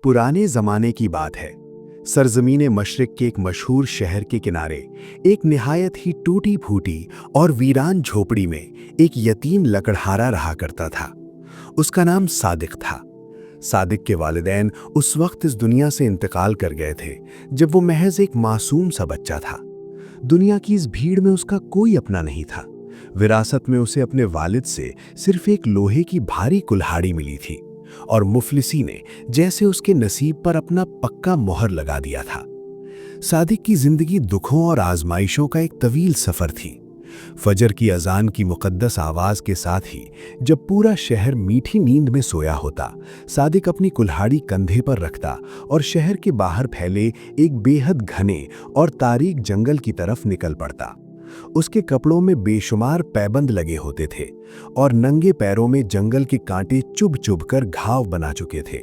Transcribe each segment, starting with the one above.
पुराने ज़माने की बात है। सरज़मीन मशरिक़ के एक मशहूर शहर के किनारे एक निहायत ही टूटी फूटी और वीरान झोपड़ी में एक यतीम लकड़हारा रहा करता था। उसका नाम सादिक था। सादिक के वालिदैन उस वक्त इस दुनिया से इंतकाल कर गए थे जब वो महज एक मासूम सा बच्चा था। दुनिया की इस भीड़ में उसका कोई अपना नहीं था। विरासत में उसे अपने वालिद से सिर्फ एक लोहे की भारी कुल्हाड़ी मिली थी और मुफलिसी ने जैसे उसके नसीब पर अपना पक्का मोहर लगा दिया था। सादिक की जिंदगी दुखों और आजमाइशों का एक तवील सफर थी। फजर की अजान की मुकद्दस आवाज के साथ ही जब पूरा शहर मीठी नींद में सोया होता, सादिक अपनी कुल्हाड़ी कंधे पर रखता और शहर के बाहर फैले एक बेहद घने और तारीक जंगल की तरफ निकल पड़ता। उसके कपड़ों में बेशुमार पैबंद लगे होते थे और नंगे पैरों में जंगल के कांटे चुभ चुभ कर घाव बना चुके थे।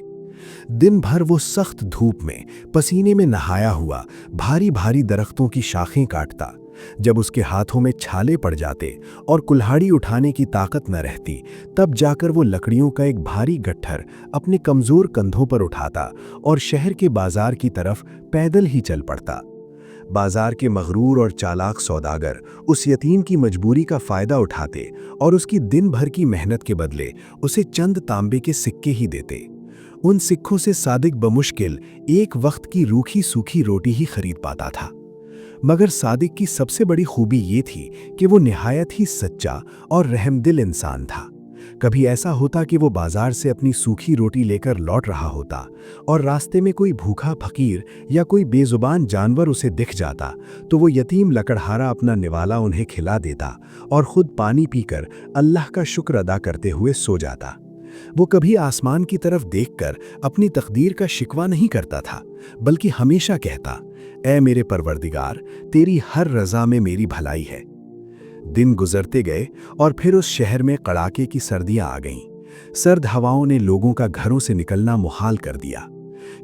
दिन भर वो सख्त धूप में पसीने में नहाया हुआ भारी भारी दरख्तों की शाखें काटता। जब उसके हाथों में छाले पड़ जाते और कुल्हाड़ी उठाने की ताकत न रहती, तब जाकर वो लकड़ियों का एक भारी गट्ठर अपने कमजोर कंधों पर उठाता और शहर के बाजार की तरफ पैदल ही चल पड़ता। बाजार के मगरूर और चालाक सौदागर उस यतीम की मजबूरी का फायदा उठाते और उसकी दिन भर की मेहनत के बदले उसे चंद तांबे के सिक्के ही देते। उन सिक्कों से सादिक बमुश्किल एक वक्त की रूखी सूखी रोटी ही खरीद पाता था। मगर सादिक की सबसे बड़ी खूबी ये थी कि वो निहायत ही सच्चा और रहमदिल इंसान था। कभी ऐसा होता कि वो बाजार से अपनी सूखी रोटी लेकर लौट रहा होता और रास्ते में कोई भूखा फकीर या कोई बेजुबान जानवर उसे दिख जाता, तो वो यतीम लकड़हारा अपना निवाला उन्हें खिला देता और खुद पानी पीकर अल्लाह का शुक्र अदा करते हुए सो जाता। वो कभी आसमान की तरफ देखकर अपनी तकदीर का शिकवा नहीं करता था, बल्कि हमेशा कहता, ऐ मेरे परवरदिगार, तेरी हर रज़ा में मेरी भलाई है। दिन गुजरते गए और फिर उस शहर में कड़ाके की सर्दियां आ गईं। सर्द हवाओं ने लोगों का घरों से निकलना मुहाल कर दिया।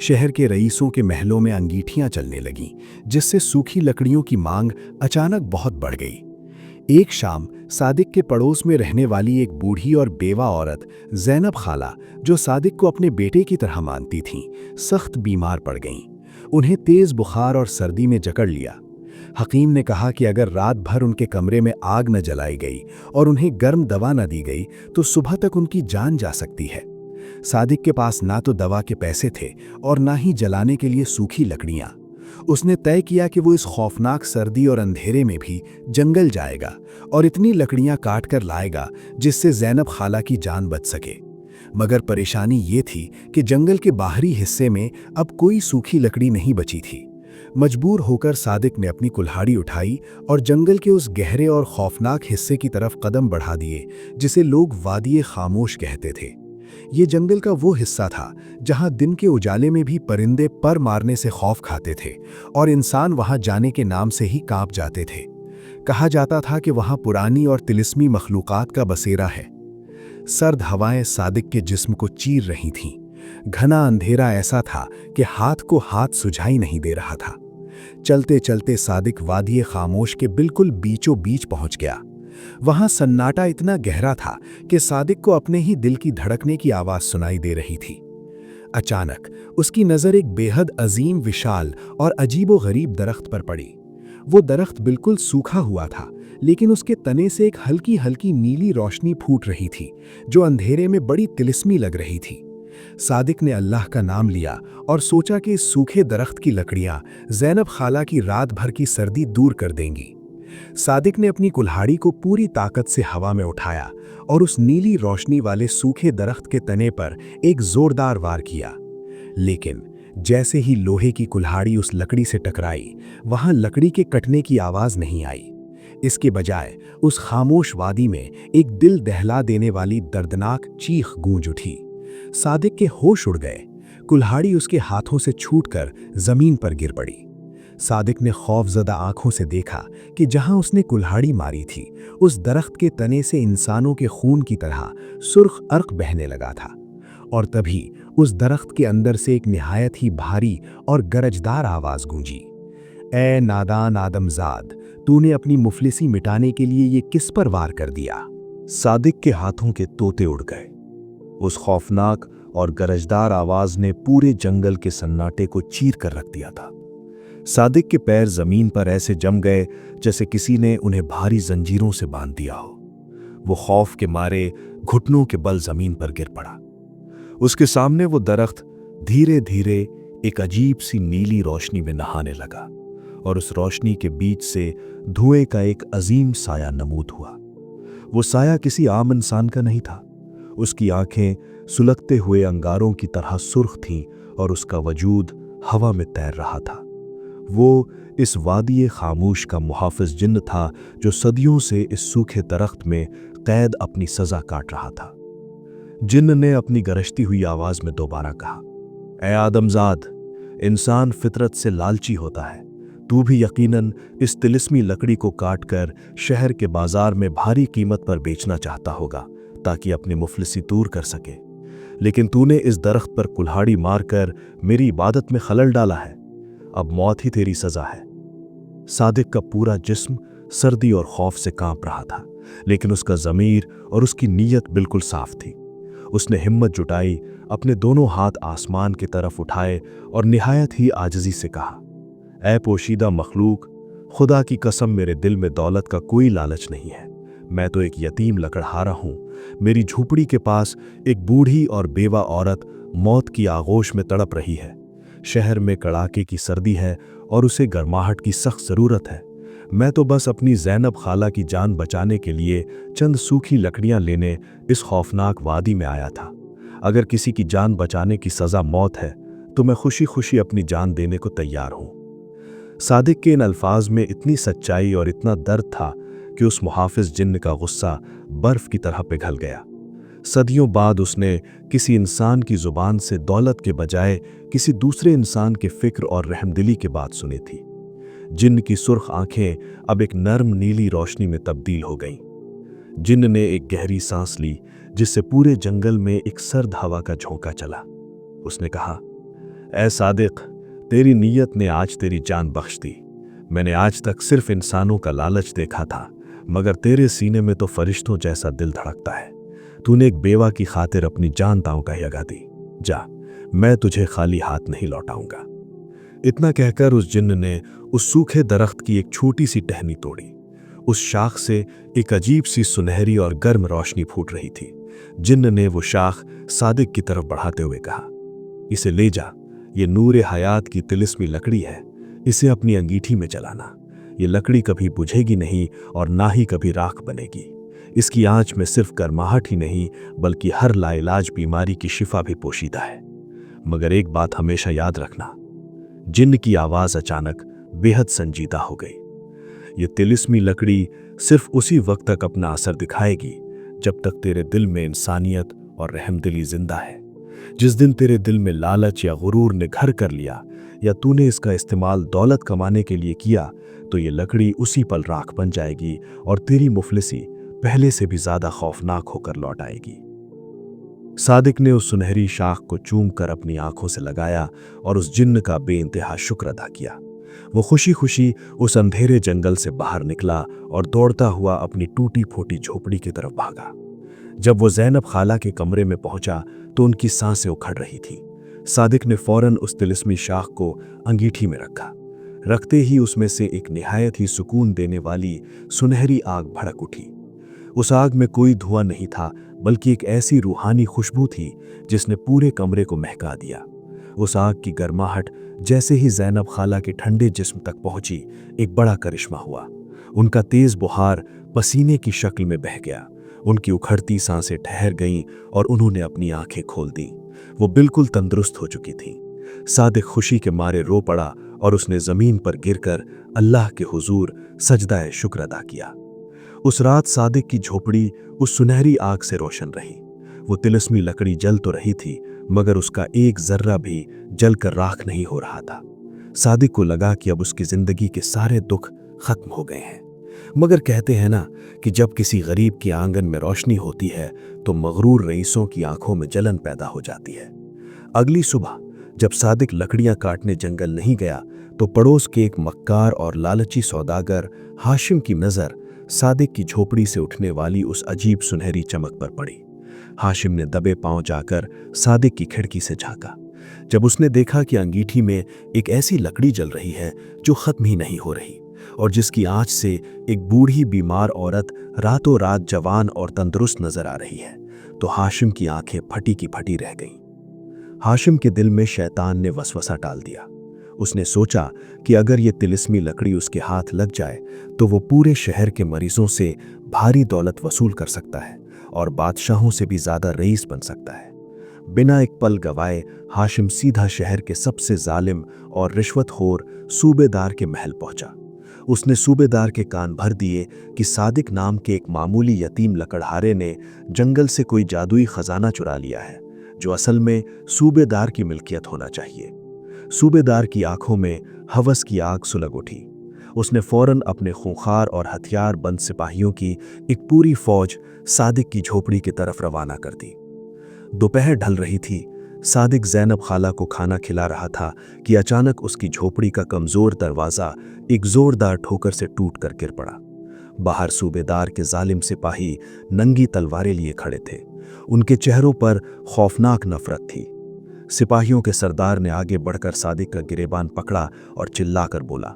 शहर के रईसों के महलों में अंगीठियां चलने लगीं, जिससे सूखी लकड़ियों की मांग अचानक बहुत बढ़ गई। एक शाम सादिक के पड़ोस में रहने वाली एक बूढ़ी और बेवा औरत ज़ैनब खाला, जो सादिक को अपने बेटे की तरह मानती थीं, सख्त बीमार पड़ गईं। उन्हें तेज बुखार और सर्दी में जकड़ लिया। हकीम ने कहा कि अगर रात भर उनके कमरे में आग न जलाई गई और उन्हें गर्म दवा न दी गई तो सुबह तक उनकी जान जा सकती है। सादिक के पास ना तो दवा के पैसे थे और ना ही जलाने के लिए सूखी लकड़ियां। उसने तय किया कि वो इस खौफनाक सर्दी और अंधेरे में भी जंगल जाएगा और इतनी लकड़ियां काट कर लाएगा जिससे ज़ैनब खाला की जान बच सके। मगर परेशानी ये थी कि जंगल के बाहरी हिस्से में अब कोई सूखी लकड़ी नहीं बची थी। मजबूर होकर सादिक ने अपनी कुल्हाड़ी उठाई और जंगल के उस गहरे और खौफनाक हिस्से की तरफ कदम बढ़ा दिए जिसे लोग वादिये खामोश कहते थे। ये जंगल का वो हिस्सा था जहां दिन के उजाले में भी परिंदे पर मारने से खौफ खाते थे और इंसान वहां जाने के नाम से ही कांप जाते थे। कहा जाता था कि वहां पुरानी और तिलिस्मी मखलूकात का बसेरा है। सर्द हवाएं सादिक के जिस्म को चीर रही थीं। घना अंधेरा ऐसा था कि हाथ को हाथ सुझाई नहीं दे रहा था। चलते चलते सादिक वादिये खामोश के बिल्कुल बीचों बीच पहुंच गया। वहां सन्नाटा इतना गहरा था कि सादिक को अपने ही दिल की धड़कने की आवाज सुनाई दे रही थी। अचानक उसकी नजर एक बेहद अजीम, विशाल और अजीबो-गरीब दरख्त पर पड़ी। वो दरख्त बिल्कुल सूखा हुआ था, लेकिन उसके तने से एक हल्की हल्की नीली रोशनी फूट रही थी जो अंधेरे में बड़ी तिलिस्मी लग रही थी। सादिक ने अल्लाह का नाम लिया और सोचा कि इस सूखे दरख्त की लकड़ियां ज़ैनब खाला की रात भर की सर्दी दूर कर देंगी। सादिक ने अपनी कुल्हाड़ी को पूरी ताकत से हवा में उठाया और उस नीली रोशनी वाले सूखे दरख्त के तने पर एक जोरदार वार किया। लेकिन जैसे ही लोहे की कुल्हाड़ी उस लकड़ी से टकराई, वहां लकड़ी के कटने की आवाज नहीं आई। इसके बजाय उस खामोश वादी में एक दिल दहला देने वाली दर्दनाक चीख गूंज उठी। सादिक के होश उड़ गए। कुल्हाड़ी उसके हाथों से छूटकर जमीन पर गिर पड़ी। सादिक ने खौफजदा आंखों से देखा कि जहां उसने कुल्हाड़ी मारी थी, उस दरख्त के तने से इंसानों के खून की तरह सुर्ख अर्क बहने लगा था। और तभी उस दरख्त के अंदर से एक निहायत ही भारी और गरजदार आवाज गूंजी, ए नादान आदमजाद, तूने अपनी मुफलिसी मिटाने के लिए ये किस पर वार कर दिया? सादिक के हाथों के तोते उड़ गए। उस खौफनाक और गरजदार आवाज ने पूरे जंगल के सन्नाटे को चीर कर रख दिया था। सादिक के पैर जमीन पर ऐसे जम गए जैसे किसी ने उन्हें भारी जंजीरों से बांध दिया हो। वो खौफ के मारे घुटनों के बल जमीन पर गिर पड़ा। उसके सामने वो दरख्त धीरे धीरे एक अजीब सी नीली रोशनी में नहाने लगा और उस रोशनी के बीच से धुएं का एक अजीम साया नमूद हुआ। वो साया किसी आम इंसान का नहीं था। उसकी आंखें सुलगते हुए अंगारों की तरह सुर्ख थीं और उसका वजूद हवा में तैर रहा था। वो इस वादी खामोश का मुहाफिज जिन्न था जो सदियों से इस सूखे दरख्त में कैद अपनी सजा काट रहा था। जिन्न ने अपनी गरजती हुई आवाज में दोबारा कहा, ऐ आदमजाद, इंसान फितरत से लालची होता है। तू भी यकीनन इस तिलिस्मी लकड़ी को काटकर शहर के बाजार में भारी कीमत पर बेचना चाहता होगा ताकि अपनी मुफलिसी दूर कर सके, लेकिन तूने इस दरख्त पर कुल्हाड़ी मारकर मेरी इबादत में खलल डाला है। अब मौत ही तेरी सजा है। सादिक का पूरा जिस्म सर्दी और खौफ से कांप रहा था, लेकिन उसका ज़मीर और उसकी नीयत बिल्कुल साफ थी। उसने हिम्मत जुटाई, अपने दोनों हाथ आसमान की तरफ उठाए और निहायत ही आजिज़ी से कहा, ऐ पोशीदा मखलूक, खुदा की कसम मेरे दिल में दौलत का कोई लालच नहीं है। मैं तो एक यतीम लकड़हारा हूँ। मेरी झोपड़ी के पास एक बूढ़ी और बेवा औरत मौत की आगोश में तड़प रही है। शहर में कड़ाके की सर्दी है और उसे गर्माहट की सख्त ज़रूरत है। मैं तो बस अपनी ज़ैनब खाला की जान बचाने के लिए चंद सूखी लकड़ियां लेने इस खौफनाक वादी में आया था। अगर किसी की जान बचाने की सज़ा मौत है तो मैं खुशी खुशी अपनी जान देने को तैयार हूँ। सादिक के इन अल्फाज में इतनी सच्चाई और इतना दर्द था कि उस मुहाफिज जिन्न का गुस्सा बर्फ की तरह पिघल गया। सदियों बाद उसने किसी इंसान की जुबान से दौलत के बजाय किसी दूसरे इंसान के फिक्र और रहमदिली की बात सुनी थी। जिन्न की सुर्ख आंखें अब एक नर्म नीली रोशनी में तब्दील हो गईं। जिन्न ने एक गहरी सांस ली जिससे पूरे जंगल में एक सर्द हवा का झोंका चला। उसने कहा, ऐ सादिक, तेरी नीयत ने आज तेरी जान बख्श दी। मैंने आज तक सिर्फ इंसानों का लालच देखा था, मगर तेरे सीने में तो फरिश्तों जैसा दिल धड़कता है। तूने एक बेवा की खातिर अपनी जान दांव का लगा दी। जा, मैं तुझे खाली हाथ नहीं लौटाऊंगा। इतना कहकर उस जिन्न ने उस सूखे दरख्त की एक छोटी सी टहनी तोड़ी। उस शाख से एक अजीब सी सुनहरी और गर्म रोशनी फूट रही थी। जिन्न ने वो शाख सादिक की तरफ बढ़ाते हुए कहा, इसे ले जा। ये नूर हयात की तिलिस्मी लकड़ी है। इसे अपनी अंगीठी में जलाना। ये लकड़ी कभी बुझेगी नहीं और ना ही कभी राख बनेगी। इसकी आंच में सिर्फ गर्माहट ही नहीं बल्कि हर लाइलाज बीमारी की शिफा भी पोशीदा है। मगर एक बात हमेशा याद रखना। जिन्न की आवाज अचानक बेहद संजीदा हो गई। ये तिलिस्मी लकड़ी सिर्फ उसी वक्त तक अपना असर दिखाएगी जब तक तेरे दिल में इंसानियत और रहमदिली जिंदा है। जिस दिन तेरे दिल में लालच या गुरूर ने घर कर लिया या तूने इसका इस्तेमाल दौलत कमाने के लिए किया तो ये लकड़ी उसी पल राख बन जाएगी और तेरी मुफलिसी पहले से भी ज्यादा खौफनाक होकर लौट आएगी। सादिक ने उस सुनहरी शाख को चूम कर अपनी आंखों से लगाया और उस जिन्न का बेइंतहा शुक्र अदा किया। वो खुशी खुशी उस अंधेरे जंगल से बाहर निकला और दौड़ता हुआ अपनी टूटी फूटी झोपड़ी की तरफ भागा। जब वो ज़ैनब खाला के कमरे में पहुंचा तो उनकी सांसें उखड़ रही थीं। सादिक ने फौरन उस तिलिस्मी शाख को अंगीठी में रखा। रखते ही उसमें से एक निहायत ही सुकून देने वाली सुनहरी आग भड़क उठी। उस आग में कोई धुआं नहीं था बल्कि एक ऐसी रूहानी खुशबू थी जिसने पूरे कमरे को महका दिया। उस आग की गर्माहट जैसे ही ज़ैनब खाला के ठंडे जिस्म तक पहुंची, एक बड़ा करिश्मा हुआ। उनका तेज बुखार पसीने की शक्ल में बह गया। उनकी उखड़ती सांसें ठहर गईं और उन्होंने अपनी आंखें खोल दी। वो बिल्कुल तंदुरुस्त हो चुकी थीं। सादिक खुशी के मारे रो पड़ा और उसने जमीन पर गिरकर अल्लाह के हुजूर सजदाए शुक्र अदा किया। उस रात सादिक की झोपड़ी उस सुनहरी आग से रोशन रही। वो तिलिस्मी लकड़ी जल तो रही थी मगर उसका एक जर्रा भी जलकर राख नहीं हो रहा था। सादिक को लगा कि अब उसकी जिंदगी के सारे दुख खत्म हो गए हैं। मगर कहते हैं ना कि जब किसी गरीब के आंगन में रोशनी होती है तो मगरूर रईसों की आंखों में जलन पैदा हो जाती है। अगली सुबह जब सादिक लकड़ियां काटने जंगल नहीं गया तो पड़ोस के एक मक्कार और लालची सौदागर हाशिम की नज़र सादिक की झोपड़ी से उठने वाली उस अजीब सुनहरी चमक पर पड़ी। हाशिम ने दबे पांव जाकर सादिक की खिड़की से झांका। जब उसने देखा कि अंगीठी में एक ऐसी लकड़ी जल रही है जो खत्म ही नहीं हो रही और जिसकी आंच से एक बूढ़ी बीमार औरत रातों रात जवान और तंदुरुस्त नजर आ रही है, तो हाशिम की आंखें फटी की फटी रह गईं। हाशिम के दिल में शैतान ने वसवसा डाल दिया। उसने सोचा कि अगर ये तिलिस्मी लकड़ी उसके हाथ लग जाए तो वो पूरे शहर के मरीजों से भारी दौलत वसूल कर सकता है और बादशाहों से भी ज्यादा रईस बन सकता है। बिना एक पल गवाए हाशिम सीधा शहर के सबसे जालिम और रिश्वतखोर सूबेदार के महल पहुंचा। उसने सूबेदार के कान भर दिए कि सादिक नाम के एक मामूली यतीम लकड़हारे ने जंगल से कोई जादुई खजाना चुरा लिया है जो असल में सूबेदार की मिल्कियत होना चाहिए। सूबेदार की आंखों में हवस की आग सुलग उठी। उसने फौरन अपने खूंखार और हथियार बंद सिपाहियों की एक पूरी फौज सादिक की झोपड़ी की तरफ रवाना कर दी। दोपहर ढल रही थी। सादिक ज़ैनब खाला को खाना खिला रहा था कि अचानक उसकी झोपड़ी का कमजोर दरवाजा एक जोरदार ठोकर से टूट कर गिर पड़ा। बाहर सूबेदार के जालिम सिपाही नंगी तलवारें लिए खड़े थे। उनके चेहरों पर खौफनाक नफरत थी। सिपाहियों के सरदार ने आगे बढ़कर सादिक का गिरेबान पकड़ा और चिल्लाकर बोला,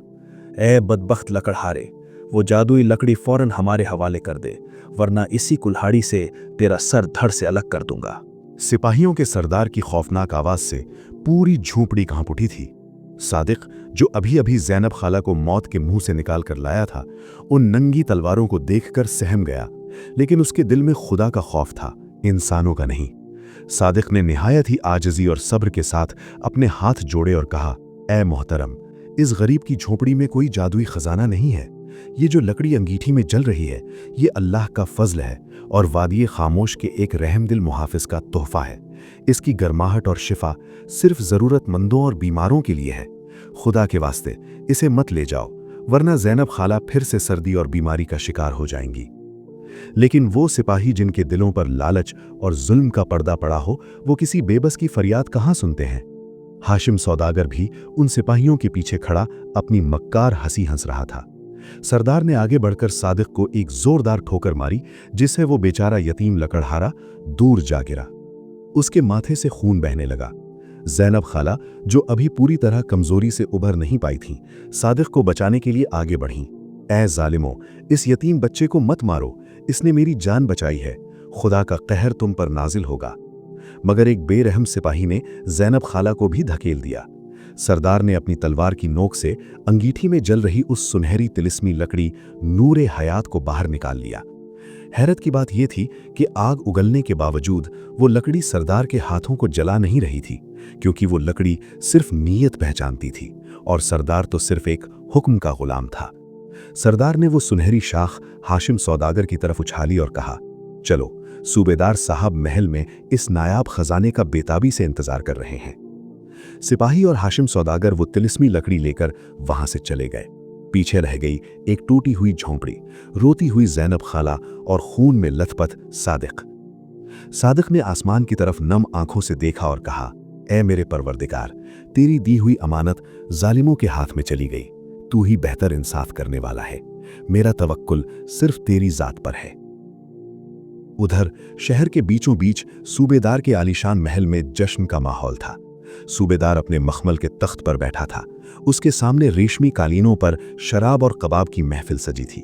ए बदबख्त लकड़हारे, वो जादुई लकड़ी फौरन हमारे हवाले कर दे, वरना इसी कुल्हाड़ी से तेरा सर धड़ से अलग कर दूंगा। सिपाहियों के सरदार की खौफनाक आवाज से पूरी झोपड़ी कांप उठी थी। सादिक, जो अभी अभी ज़ैनब खाला को मौत के मुंह से निकाल कर लाया था, उन नंगी तलवारों को देखकर सहम गया, लेकिन उसके दिल में खुदा का खौफ था, इंसानों का नहीं। सादिक ने निहायत ही आजिज़ी और सब्र के साथ अपने हाथ जोड़े और कहा, ए मोहतरम, इस गरीब की झोपड़ी में कोई जादुई खजाना नहीं है। ये जो लकड़ी अंगीठी में जल रही है, ये अल्लाह का फजल है और वादिये खामोश के एक रहमदिल मुहाफिज का तोहफा है। इसकी गर्माहट और शिफा सिर्फ ज़रूरतमंदों और बीमारों के लिए है। खुदा के वास्ते इसे मत ले जाओ, वरना ज़ैनब खाला फिर से सर्दी और बीमारी का शिकार हो जाएंगी। लेकिन वो सिपाही जिनके दिलों पर लालच और जुल्म का पर्दा पड़ा हो, वो किसी बेबस की फरियाद कहाँ सुनते हैं। हाशिम सौदागर भी उन सिपाहियों के पीछे खड़ा अपनी मक्कार हंसी हंस रहा था। सरदार ने आगे बढ़कर सादिक को एक जोरदार ठोकर मारी, जिससे वो बेचारा यतीम लकड़हारा दूर जा गिरा। उसके माथे से खून बहने लगा। ज़ैनब खाला, जो अभी पूरी तरह कमजोरी से उभर नहीं पाई थीं, सादिक को बचाने के लिए आगे बढ़ीं। ए जालिमों, इस यतीम बच्चे को मत मारो, इसने मेरी जान बचाई है, खुदा का कहर तुम पर नाजिल होगा। मगर एक बेरहम सिपाही ने ज़ैनब खाला को भी धकेल दिया। सरदार ने अपनी तलवार की नोक से अंगीठी में जल रही उस सुनहरी तिलिस्मी लकड़ी नूरे हयात को बाहर निकाल लिया। हैरत की बात यह थी कि आग उगलने के बावजूद वो लकड़ी सरदार के हाथों को जला नहीं रही थी, क्योंकि वो लकड़ी सिर्फ नीयत पहचानती थी और सरदार तो सिर्फ एक हुक्म का गुलाम था। सरदार ने वो सुनहरी शाख हाशिम सौदागर की तरफ उछाली और कहा, चलो, सूबेदार साहब महल में इस नायाब खजाने का बेताबी से इंतजार कर रहे हैं। सिपाही और हाशिम सौदागर वो तिलिस्मी लकड़ी लेकर वहां से चले गए। पीछे रह गई एक टूटी हुई झोंपड़ी, रोती हुई ज़ैनब खाला और खून में लथपथ सादिक। सादिक ने आसमान की तरफ नम आंखों से देखा और कहा, ए मेरे परवरदिगार, तेरी दी हुई अमानत जालिमों के हाथ में चली गई। तू ही बेहतर इंसाफ करने वाला है। मेरा तवक्कुल सिर्फ तेरी जात पर है। उधर शहर के बीचों बीच सूबेदार के आलीशान महल में जश्न का माहौल था। सूबेदार अपने मखमल के तख्त पर बैठा था। उसके सामने रेशमी कालीनों पर शराब और कबाब की महफिल सजी थी।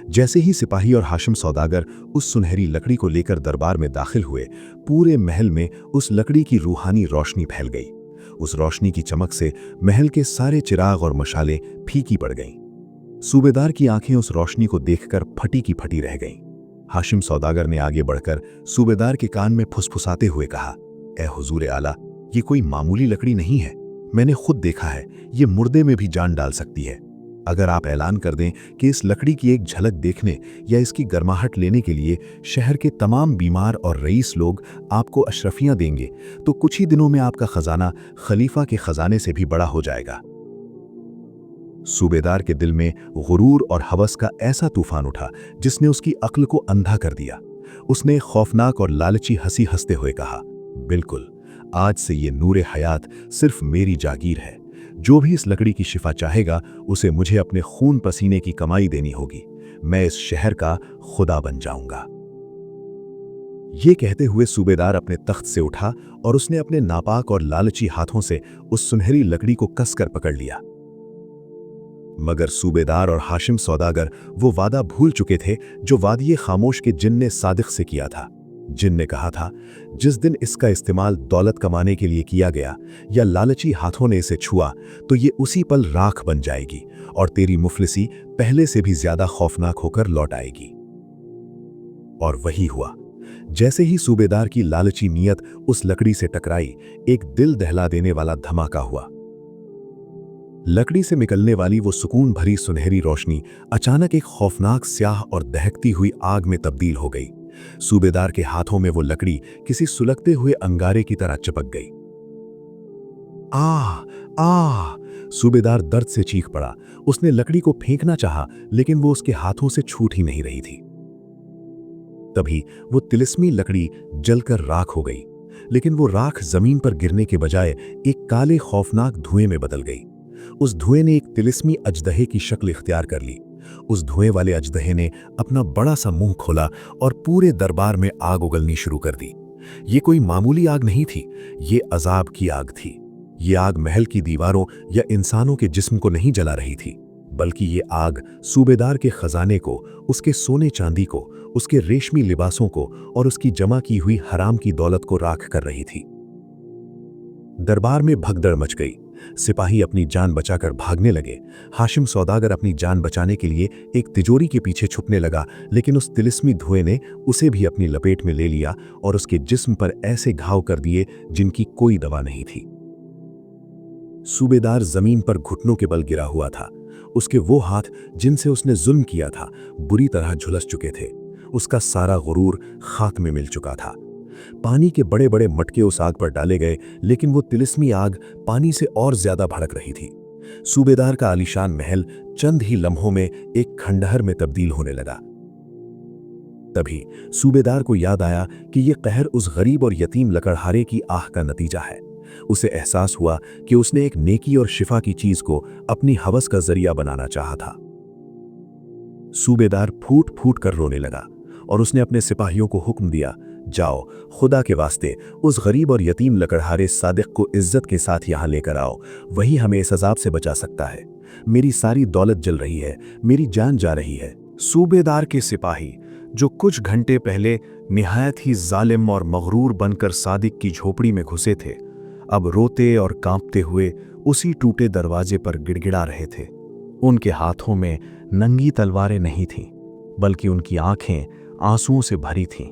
जैसे ही सिपाही और हाशिम सौदागर उस सुनहरी लकड़ी को लेकर दरबार में दाखिल हुए, पूरे महल में उस लकड़ी की रूहानी रोशनी फैल गई। उस रोशनी की चमक से महल के सारे चिराग और मशालें फीकी पड़ गईं। सूबेदार की आंखें उस रोशनी को देखकर फटी की फटी रह गईं। हाशिम सौदागर ने आगे बढ़कर सूबेदार के कान में फुसफुसाते हुए कहा, ए हुजूर आला, ये कोई मामूली लकड़ी नहीं है। मैंने खुद देखा है, ये मुर्दे में भी जान डाल सकती है। अगर आप ऐलान कर दें कि इस लकड़ी की एक झलक देखने या इसकी गर्माहट लेने के लिए शहर के तमाम बीमार और रईस लोग आपको अशरफियां देंगे, तो कुछ ही दिनों में आपका खजाना खलीफा के खजाने से भी बड़ा हो जाएगा। सूबेदार के दिल में गुरूर और हवस का ऐसा तूफान उठा जिसने उसकी अक्ल को अंधा कर दिया। उसने खौफनाक और लालची हंसी हंसते हुए कहा, बिल्कुल, आज से ये नूरे हयात सिर्फ मेरी जागीर है। जो भी इस लकड़ी की शिफा चाहेगा, उसे मुझे अपने खून पसीने की कमाई देनी होगी। मैं इस शहर का खुदा बन जाऊंगा। ये कहते हुए सूबेदार अपने तख्त से उठा और उसने अपने नापाक और लालची हाथों से उस सुनहरी लकड़ी को कसकर पकड़ लिया। मगर सूबेदार और हाशिम सौदागर वो वादा भूल चुके थे जो वादिये खामोश के जिन ने सादिक से किया था। जिन ने कहा था, जिस दिन इसका इस्तेमाल दौलत कमाने के लिए किया गया या लालची हाथों ने इसे छुआ तो ये उसी पल राख बन जाएगी और तेरी मुफलिसी पहले से भी ज्यादा खौफनाक होकर लौट आएगी। और वही हुआ। जैसे ही सूबेदार की लालची नीयत उस लकड़ी से टकराई, एक दिल दहला देने वाला धमाका हुआ। लकड़ी से निकलने वाली वो सुकून भरी सुनहरी रोशनी अचानक एक खौफनाक स्याह और दहकती हुई आग में तब्दील हो गई। सूबेदार के हाथों में वो लकड़ी किसी सुलगते हुए अंगारे की तरह चिपक गई। आ सूबेदार दर्द से चीख पड़ा। उसने लकड़ी को फेंकना चाहा, लेकिन वो उसके हाथों से छूट ही नहीं रही थी। तभी वो तिलिस्मी लकड़ी जलकर राख हो गई, लेकिन वो राख जमीन पर गिरने के बजाय एक काले खौफनाक धुएं में बदल गई। उस धुएं ने एक तिलिस्मी अजदहे की शक्ल इख्तियार कर ली। उस धुएं वाले अजदहे ने अपना बड़ा सा मुंह खोला और पूरे दरबार में आग उगलनी शुरू कर दी। ये कोई मामूली आग नहीं थी, ये अजाब की आग थी। ये आग महल की दीवारों या इंसानों के जिस्म को नहीं जला रही थी, बल्कि ये आग सूबेदार के खजाने को, उसके सोने चांदी को, उसके रेशमी लिबासों को और उसकी जमा की हुई हराम की दौलत को राख कर रही थी। दरबार में भगदड़ मच गई। सिपाही अपनी जान बचाकर भागने लगे। हाशिम सौदागर अपनी जान बचाने के लिए एक तिजोरी के पीछे छुपने लगा, लेकिन उस तिलिस्मी धुएं ने उसे भी अपनी लपेट में ले लिया और उसके जिस्म पर ऐसे घाव कर दिए जिनकी कोई दवा नहीं थी। सूबेदार जमीन पर घुटनों के बल गिरा हुआ था। उसके वो हाथ जिनसे उसने जुल्म किया था बुरी तरह झुलस चुके थे। उसका सारा गुरूर खाक में मिल चुका था। पानी के बड़े बड़े मटके उस आग पर डाले गए, लेकिन वो तिलिस्मी आग पानी से और ज्यादा भड़क रही थी। सूबेदार का आलीशान महल चंद ही लम्हों में एक खंडहर में तब्दील होने लगा। तभी सूबेदार को याद आया कि ये कहर उस गरीब और यतीम लकड़हारे की आह का नतीजा है। उसे एहसास हुआ कि उसने एक नेकी और शिफा की चीज को अपनी हवस का जरिया बनाना चाहा था। सूबेदार फूट फूट कर रोने लगा और उसने अपने सिपाहियों को हुक्म दिया, जाओ, खुदा के वास्ते उस गरीब और यतीम लकड़हारे सादिक को इज्जत के साथ यहां लेकर आओ। वही हमें इस अजाब से बचा सकता है। मेरी सारी दौलत जल रही है, मेरी जान जा रही है। सूबेदार के सिपाही, जो कुछ घंटे पहले निहायत ही जालिम और मगरूर बनकर सादिक की झोपड़ी में घुसे थे, अब रोते और कांपते हुए उसी टूटे दरवाजे पर गिड़गिड़ा रहे थे। उनके हाथों में नंगी तलवारें नहीं थीं, बल्कि उनकी आंखें आंसुओं से भरी थीं।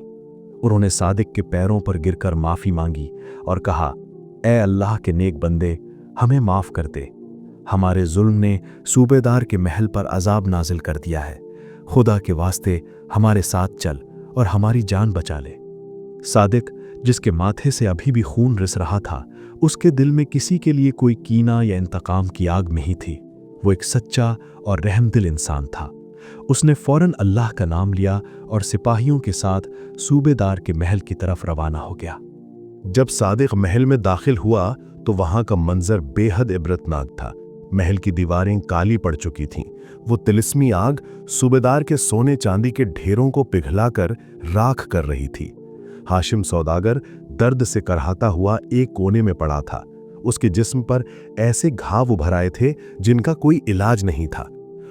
उन्होंने सादिक के पैरों पर गिरकर माफी मांगी और कहा, ए अल्लाह के नेक बंदे, हमें माफ कर दे। हमारे जुल्म ने सूबेदार के महल पर अजाब नाजिल कर दिया है। खुदा के वास्ते हमारे साथ चल और हमारी जान बचा ले। सादिक, जिसके माथे से अभी भी खून रिस रहा था, उसके दिल में किसी के लिए कोई कीना या इंतकाम की आग नहीं थी। वो एक सच्चा और रहमदिल इंसान था। उसने फौरन अल्लाह का नाम लिया और सिपाहियों के साथ सूबेदार के महल की तरफ रवाना हो गया। जब सादिक महल में दाखिल हुआ तो वहां का मंजर बेहद इबरतनाक था। महल की दीवारें काली पड़ चुकी थीं। वो तिलिस्मी आग सूबेदार के सोने चांदी के ढेरों को पिघलाकर राख कर रही थी। हाशिम सौदागर दर्द से करहाता हुआ एक कोने में पड़ा था। उसके जिस्म पर ऐसे घाव उभर आए थे जिनका कोई इलाज नहीं था,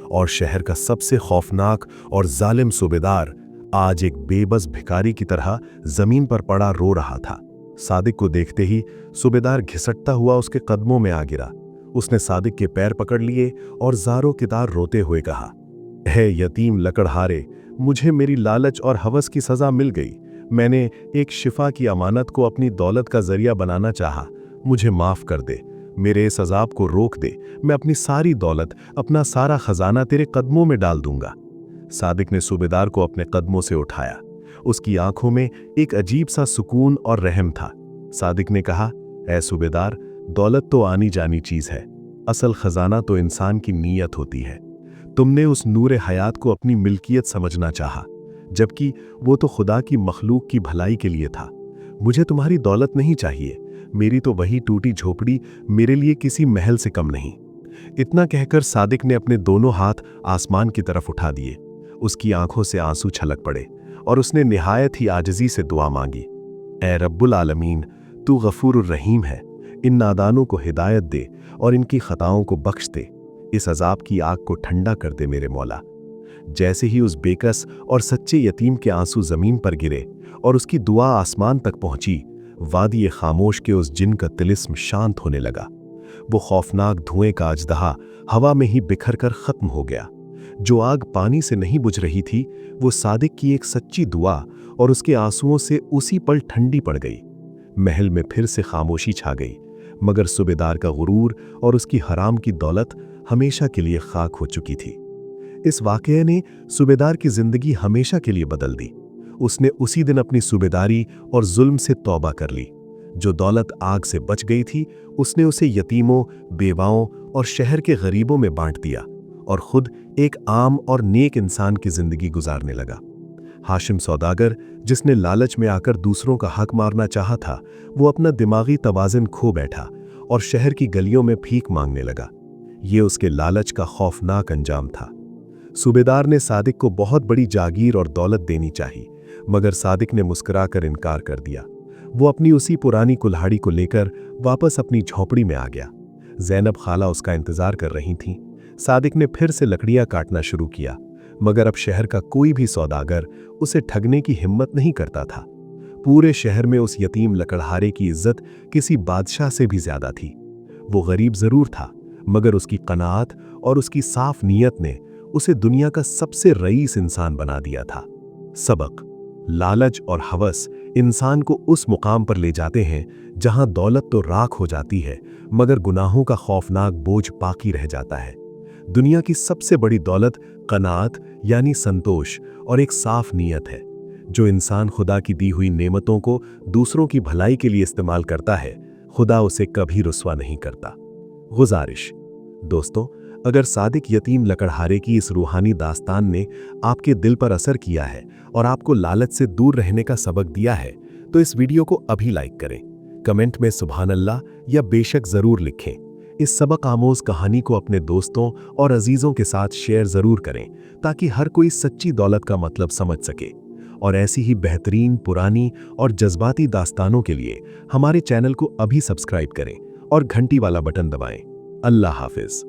और शहर का सबसे खौफनाक और जालिम सूबेदार आज एक बेबस भिखारी की तरह जमीन पर पड़ा रो रहा था। सादिक को देखते ही सूबेदार घिसटता हुआ उसके कदमों में आ गिरा। उसने सादिक के पैर पकड़ लिए और ज़ारो कितार रोते हुए कहा, हे यतीम लकड़हारे, मुझे मेरी लालच और हवस की सज़ा मिल गई। मैंने एक शिफा की अमानत को अपनी दौलत का जरिया बनाना चाहा। मुझे माफ़ कर दे, मेरे इस अजाब को रोक दे। मैं अपनी सारी दौलत, अपना सारा खजाना तेरे कदमों में डाल दूंगा। सादिक ने सूबेदार को अपने कदमों से उठाया। उसकी आंखों में एक अजीब सा सुकून और रहम था। सादिक ने कहा, ऐ सूबेदार, दौलत तो आनी जानी चीज है, असल खजाना तो इंसान की नीयत होती है। तुमने उस नूर हयात को अपनी मिल्कियत समझना चाहा, जबकि वो तो खुदा की मखलूक की भलाई के लिए था। मुझे तुम्हारी दौलत नहीं चाहिए, मेरी तो वही टूटी झोपड़ी मेरे लिए किसी महल से कम नहीं। इतना कहकर सादिक ने अपने दोनों हाथ आसमान की तरफ उठा दिए। उसकी आंखों से आंसू छलक पड़े और उसने निहायत ही आजिज़ी से दुआ मांगी, ए रब्बुल आलमीन, तू गफूरुर रहीम है, इन नादानों को हिदायत दे और इनकी खताओं को बख्श दे, इस अजाब की आग को ठंडा कर दे मेरे मौला। जैसे ही उस बेकस और सच्चे यतीम के आंसू जमीन पर गिरे और उसकी दुआ आसमान तक पहुंची, वादी खामोश के उस जिन का तिलिस्म शांत होने लगा। वो खौफनाक धुएं का अजदहा हवा में ही बिखर कर खत्म हो गया। जो आग पानी से नहीं बुझ रही थी, वो सादिक की एक सच्ची दुआ और उसके आंसुओं से उसी पल ठंडी पड़ गई। महल में फिर से खामोशी छा गई, मगर सूबेदार का गुरूर और उसकी हराम की दौलत हमेशा के लिए खाक हो चुकी थी। इस वाक़ये ने सूबेदार की जिंदगी हमेशा के लिए बदल दी। उसने उसी दिन अपनी सूबेदारी और जुल्म से तौबा कर ली। जो दौलत आग से बच गई थी, उसने उसे यतीमों, बेवाओं और शहर के गरीबों में बांट दिया और खुद एक आम और नेक इंसान की जिंदगी गुजारने लगा। हाशिम सौदागर, जिसने लालच में आकर दूसरों का हक मारना चाहा था, वो अपना दिमागी तवाज़ुन खो बैठा और शहर की गलियों में भीख मांगने लगा। ये उसके लालच का खौफनाक अंजाम था। सूबेदार ने सादिक को बहुत बड़ी जागीर और दौलत देनी चाहिए, मगर सादिक ने मुस्कुराकर इनकार कर दिया। वो अपनी उसी पुरानी कुल्हाड़ी को लेकर वापस अपनी झोपड़ी में आ गया। ज़ैनब खाला उसका इंतजार कर रही थीं। सादिक ने फिर से लकड़ियां काटना शुरू किया, मगर अब शहर का कोई भी सौदागर उसे ठगने की हिम्मत नहीं करता था। पूरे शहर में उस यतीम लकड़हारे की इज्जत किसी बादशाह से भी ज्यादा थी। वो गरीब जरूर था, मगर उसकी कनाअत और उसकी साफ नीयत ने उसे दुनिया का सबसे रईस इंसान बना दिया था। सबक: लालच और हवस इंसान को उस मुकाम पर ले जाते हैं जहां दौलत तो राख हो जाती है, मगर गुनाहों का खौफनाक बोझ बाकी रह जाता है। दुनिया की सबसे बड़ी दौलत कनाअत यानी संतोष और एक साफ नीयत है। जो इंसान खुदा की दी हुई नेमतों को दूसरों की भलाई के लिए इस्तेमाल करता है, खुदा उसे कभी रुस्वा नहीं करता। गुजारिश: दोस्तों, अगर सादिक यतीम लकड़हारे की इस रूहानी दास्तान ने आपके दिल पर असर किया है और आपको लालच से दूर रहने का सबक दिया है, तो इस वीडियो को अभी लाइक करें, कमेंट में सुभान अल्लाह या बेशक ज़रूर लिखें। इस सबक आमोज कहानी को अपने दोस्तों और अजीज़ों के साथ शेयर ज़रूर करें, ताकि हर कोई सच्ची दौलत का मतलब समझ सके। और ऐसी ही बेहतरीन, पुरानी और जज्बाती दास्तानों के लिए हमारे चैनल को अभी सब्सक्राइब करें और घंटी वाला बटन दबाएं। अल्लाह हाफिज़।